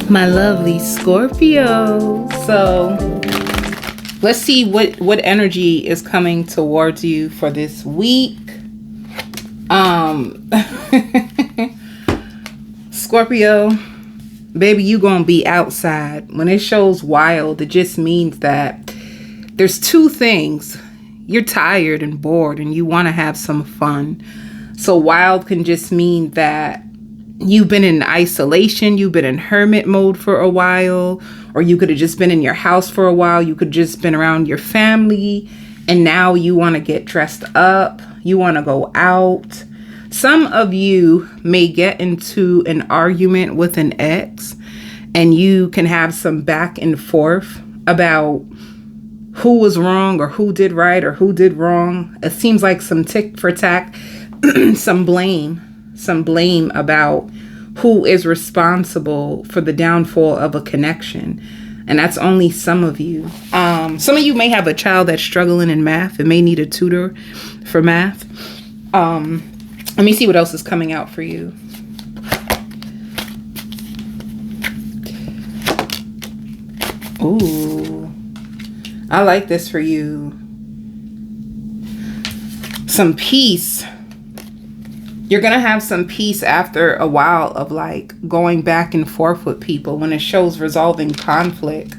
My lovely Scorpio. So let's see what energy is coming towards you for this week. Scorpio, baby, you gonna be outside. When it shows wild, it just means that there's two things. You're tired and bored and you want to have some fun. So wild can just mean that you've been in isolation, you've been in hermit mode for a while, or you could have just been in your house for a while. You could have just been around your family, and now you want to get dressed up. You want to go out. Some of you may get into an argument with an ex, and you can have some back and forth about who was wrong or who did right or who did wrong. It seems like some tick for tack, some blame about who is responsible for the downfall of a connection. And that's only some of you. Some of you may have a child that's struggling in math and may need a tutor for math. Let me see what else is coming out for you. Ooh, I like this for you. Some peace. You're going to have some peace after a while of like going back and forth with people. When it shows resolving conflict,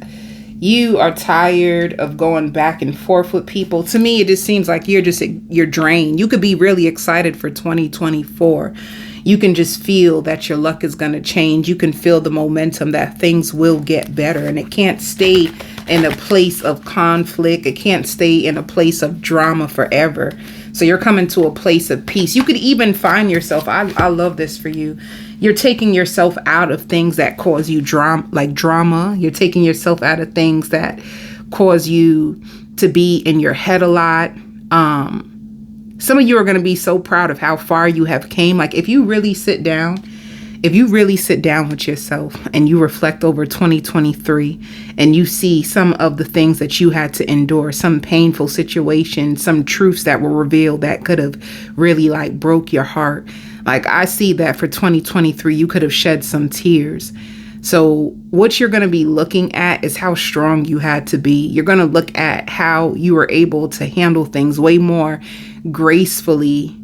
you are tired of going back and forth with people. To me, it just seems like you're drained. You could be really excited for 2024. You can just feel that your luck is going to change. You can feel the momentum that things will get better, and it can't stay in a place of conflict. It can't stay in a place of drama forever. So you're coming to a place of peace. You could even find yourself, I love this for you. You're taking yourself out of things that cause you drama. You're taking yourself out of things that cause you to be in your head a lot. Some of you are going to be so proud of how far you have came. Like if you really sit down with yourself and you reflect over 2023 and you see some of the things that you had to endure, some painful situations, some truths that were revealed that could have really like broke your heart. Like I see that for 2023, you could have shed some tears. So what you're going to be looking at is how strong you had to be. You're going to look at how you were able to handle things way more gracefully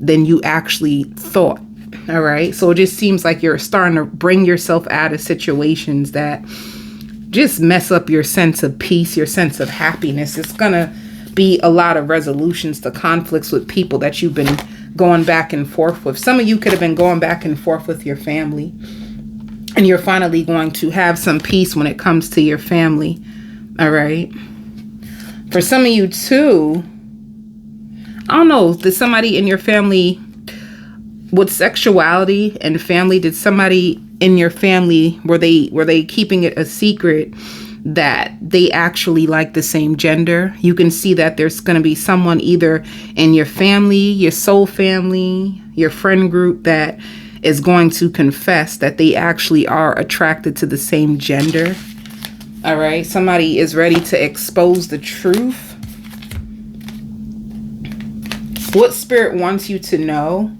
than you actually thought. All right. So it just seems like you're starting to bring yourself out of situations that just mess up your sense of peace, your sense of happiness. It's going to be a lot of resolutions to conflicts with people that you've been going back and forth with. Some of you could have been going back and forth with your family, and you're finally going to have some peace when it comes to your family. All right. For some of you too, I don't know, did somebody in your family with sexuality and family, did somebody in your family, were they keeping it a secret that they actually like the same gender? You can see that there's going to be someone either in your family, your soul family, your friend group that is going to confess that they actually are attracted to the same gender. All right. Somebody is ready to expose the truth. What spirit wants you to know?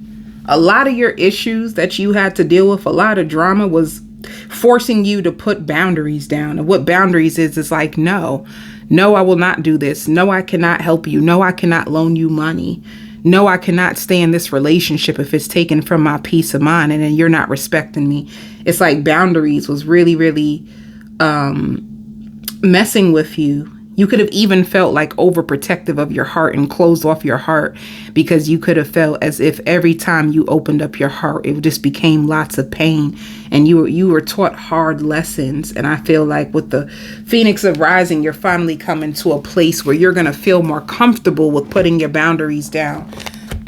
A lot of your issues that you had to deal with, a lot of drama was forcing you to put boundaries down. And what boundaries is like, no, I will not do this. No, I cannot help you. No, I cannot loan you money. No, I cannot stay in this relationship if it's taken from my peace of mind and then you're not respecting me. It's like boundaries was really, really messing with you. You could have even felt like overprotective of your heart and closed off your heart because you could have felt as if every time you opened up your heart, it just became lots of pain, and you were taught hard lessons. And I feel like with the Phoenix of Rising, you're finally coming to a place where you're going to feel more comfortable with putting your boundaries down.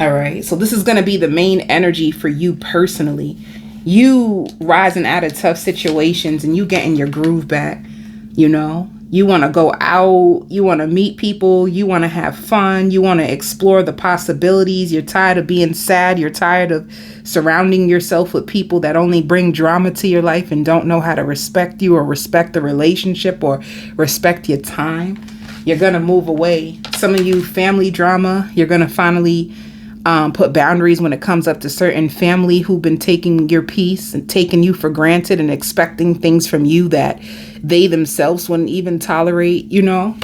All right. So this is going to be the main energy for you personally. You rising out of tough situations and you getting your groove back, you know. You want to go out, you want to meet people, you want to have fun, you want to explore the possibilities. You're tired of being sad. You're tired of surrounding yourself with people that only bring drama to your life and don't know how to respect you or respect the relationship or respect your time. You're going to move away. Some of you, family drama, you're going to finally Put boundaries when it comes up to certain family who've been taking your peace and taking you for granted and expecting things from you that they themselves wouldn't even tolerate, you know.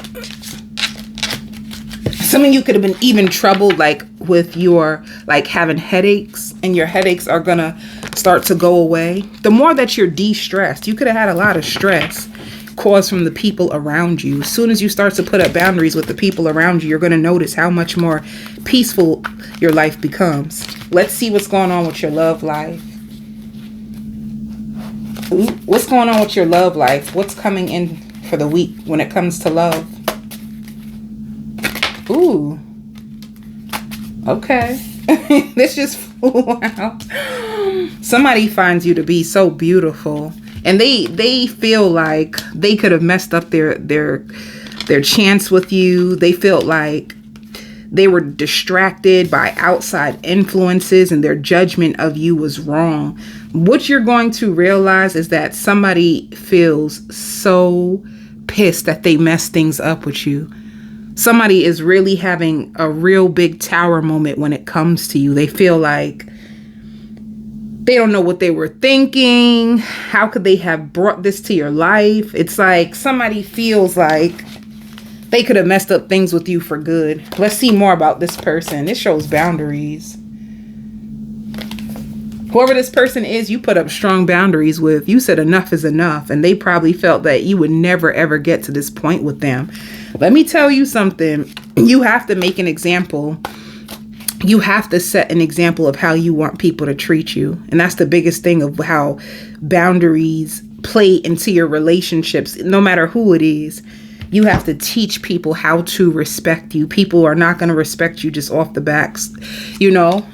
Some of you could have been even troubled like with your like having headaches, and your headaches are gonna start to go away. The more that you're de-stressed, you could have had a lot of stress caused from the people around you. As soon as you start to put up boundaries with the people around you, you're going to notice how much more peaceful your life becomes. Let's see what's going on with your love life. Ooh, what's going on with your love life? What's coming in for the week when it comes to love? Ooh. Okay. This just wow. Somebody finds you to be so beautiful. And they feel like they could have messed up their chance with you. They felt like they were distracted by outside influences and their judgment of you was wrong. What you're going to realize is that somebody feels so pissed that they messed things up with you. Somebody is really having a real big tower moment when it comes to you. They feel like they don't know what they were thinking. How could they have brought this to your life? It's like somebody feels like they could have messed up things with you for good. Let's see more about this person. This shows boundaries. Whoever this person is, you put up strong boundaries with. You said enough is enough. And they probably felt that you would never, ever get to this point with them. Let me tell you something. You have to make an example. You have to set an example of how you want people to treat you. And that's the biggest thing of how boundaries play into your relationships, no matter who it is. You have to teach people how to respect you. People are not going to respect you just off the backs. You know,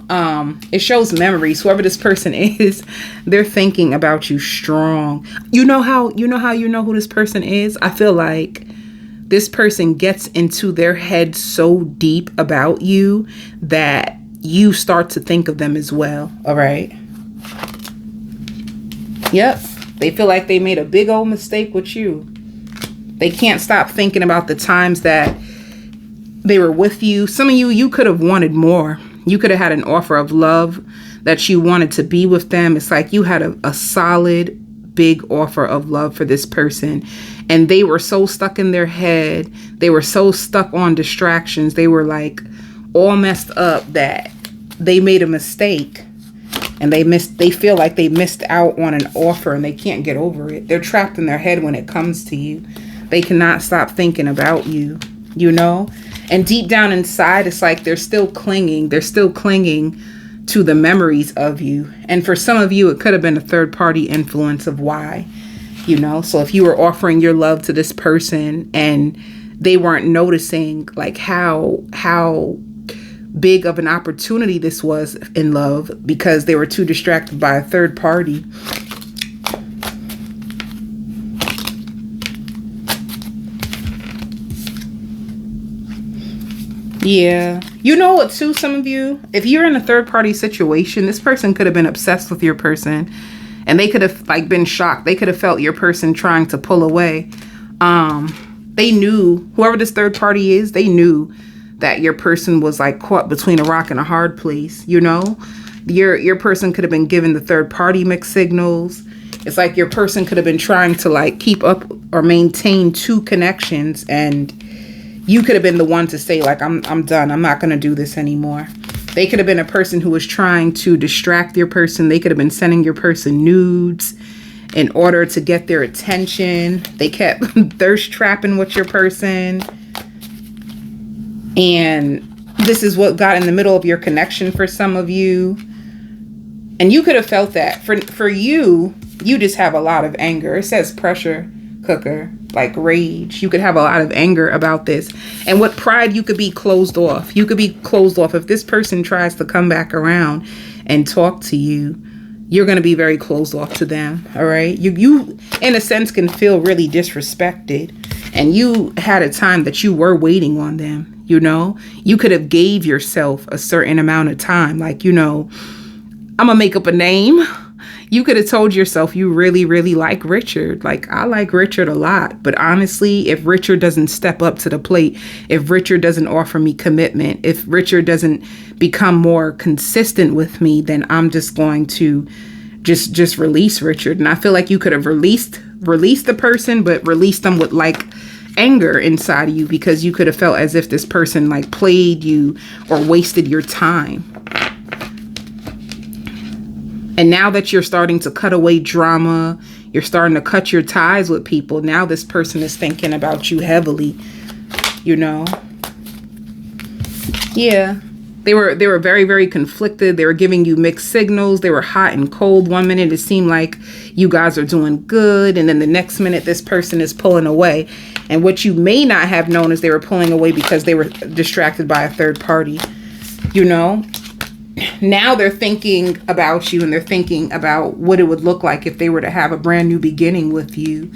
it shows memories. Whoever this person is, they're thinking about you strong. You know how you know who this person is? I feel like this person gets into their head so deep about you that you start to think of them as well. All right. Yep. They feel like they made a big old mistake with you. They can't stop thinking about the times that they were with you. Some of you could have wanted more. You could have had an offer of love that you wanted to be with them. It's like you had a solid big offer of love for this person, and they were so stuck in their head, they were so stuck on distractions, they were like all messed up that they made a mistake, and they feel like they missed out on an offer and they can't get over it. They're trapped in their head when it comes to you. They cannot stop thinking about you, you know, and deep down inside it's like they're still clinging to the memories of you. And for some of you, it could have been a third party influence of why, you know. So if you were offering your love to this person and they weren't noticing like how big of an opportunity this was in love because they were too distracted by a third party. Yeah. You know what, too, some of you, if you're in a third party situation, this person could have been obsessed with your person and they could have like been shocked. They could have felt your person trying to pull away. They knew, whoever this third party is, they knew that your person was like caught between a rock and a hard place. You know, your person could have been given the third party mixed signals. It's like your person could have been trying to like keep up or maintain two connections, and you could have been the one to say like, I'm done. I'm not going to do this anymore. They could have been a person who was trying to distract your person. They could have been sending your person nudes in order to get their attention. They kept thirst trapping with your person. And this is what got in the middle of your connection for some of you. And you could have felt that. For you, you just have a lot of anger. It says pressure cooker, like rage. You could have a lot of anger about this. And with pride, you could be closed off. You could be closed off. If this person tries to come back around and talk to you, you're going to be very closed off to them. All right. You, in a sense, can feel really disrespected. And you had a time that you were waiting on them. You know, you could have gave yourself a certain amount of time. Like, you know, I'm going to make up a name. You could have told yourself you really, really like Richard. Like, I like Richard a lot. But honestly, if Richard doesn't step up to the plate, if Richard doesn't offer me commitment, if Richard doesn't become more consistent with me, then I'm just going to just release Richard. And I feel like you could have released the person, but released them with like anger inside of you, because you could have felt as if this person like played you or wasted your time. And now that you're starting to cut away drama, you're starting to cut your ties with people. Now this person is thinking about you heavily, you know? Yeah. They were very, very conflicted. They were giving you mixed signals. They were hot and cold. One minute it seemed like you guys are doing good, and then the next minute this person is pulling away. And what you may not have known is they were pulling away because they were distracted by a third party, you know? Now they're thinking about you, and they're thinking about what it would look like if they were to have a brand new beginning with you.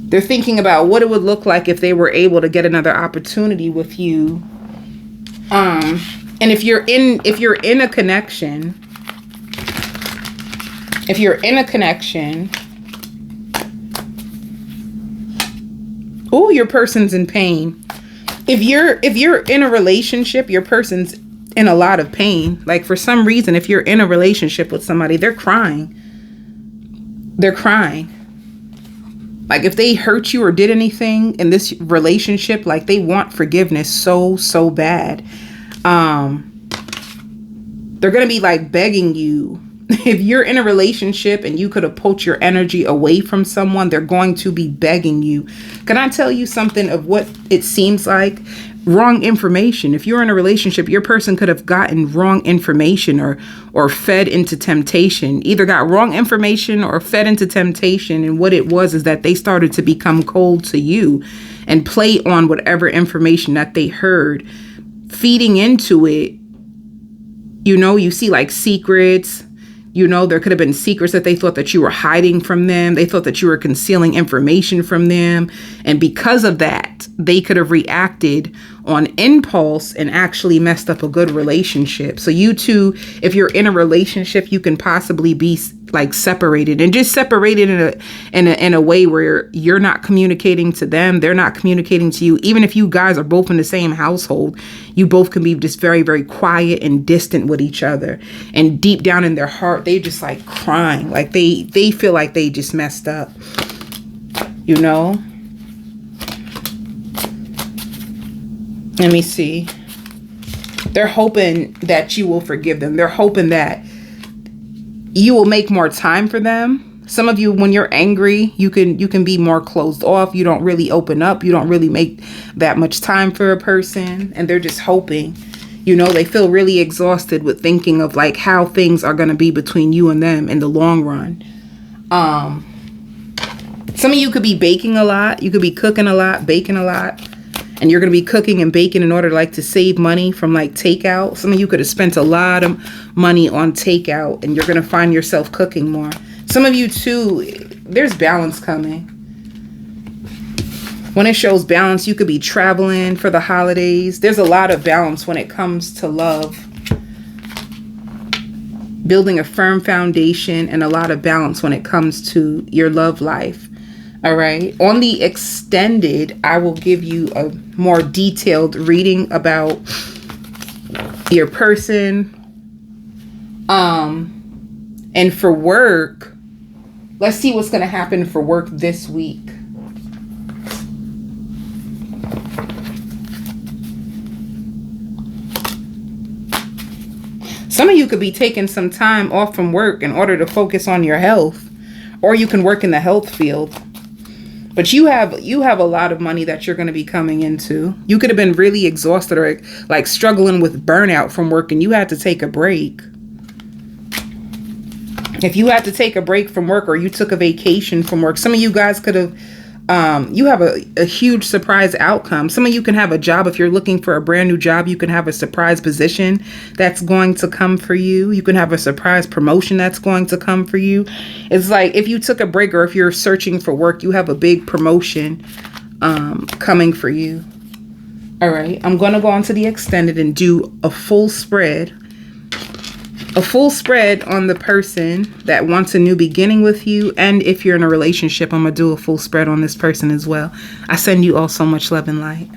They're thinking about what it would look like if they were able to get another opportunity with you. And if you're in a connection, oh, your person's in pain. If you're in a relationship, your person's in a lot of pain. Like, for some reason, if you're in a relationship with somebody, they're crying. They're crying. Like, if they hurt you or did anything in this relationship, like, they want forgiveness so bad. They're going to be like begging you. If you're in a relationship and you could have pulled your energy away from someone, they're going to be begging you. Can I tell you something of what it seems like? Wrong information. If you're in a relationship, your person could have gotten wrong information or fed into temptation. Either got wrong information or fed into temptation. And what it was is that they started to become cold to you and play on whatever information that they heard, feeding into it. You know, you see like secrets. You know, there could have been secrets that they thought that you were hiding from them. They thought that you were concealing information from them. And because of that, they could have reacted on impulse and actually messed up a good relationship. So you two, if you're in a relationship, you can possibly be like separated, and just separated in a way where you're not communicating to them. They're not communicating to you. Even if you guys are both in the same household, you both can be just very, very quiet and distant with each other. And deep down in their heart, they just like crying. Like they feel like they just messed up, you know? Let me see. They're hoping that you will forgive them. They're hoping that you will make more time for them. Some of you, when you're angry, you can be more closed off. You don't really open up. You don't really make that much time for a person. And they're just hoping, you know, they feel really exhausted with thinking of like how things are going to be between you and them in the long run. Some of you could be baking a lot. You could be cooking a lot, baking a lot. And you're going to be cooking and baking in order to save money from like takeout. Some of you could have spent a lot of money on takeout, and you're going to find yourself cooking more. Some of you too, there's balance coming. When it shows balance, you could be traveling for the holidays. There's a lot of balance when it comes to love. Building a firm foundation, and a lot of balance when it comes to your love life. All right. On the extended, I will give you a more detailed reading about your person. And for work, let's see what's going to happen for work this week. Some of you could be taking some time off from work in order to focus on your health, or you can work in the health field. But you have a lot of money that you're going to be coming into. You could have been really exhausted or like struggling with burnout from work, and you had to take a break. If you had to take a break from work, or you took a vacation from work, some of you guys could have, you have a huge surprise outcome. Some of you can have a job. If you're looking for a brand new job, you can have a surprise position that's going to come for you. You can have a surprise promotion that's going to come for you. It's like if you took a break, or if you're searching for work, you have a big promotion coming for you. All right. I'm going to go on to the extended and do a full spread. a full spread on the person that wants a new beginning with you. And if you're in a relationship, I'm going to do a full spread on this person as well. I send you all so much love and light.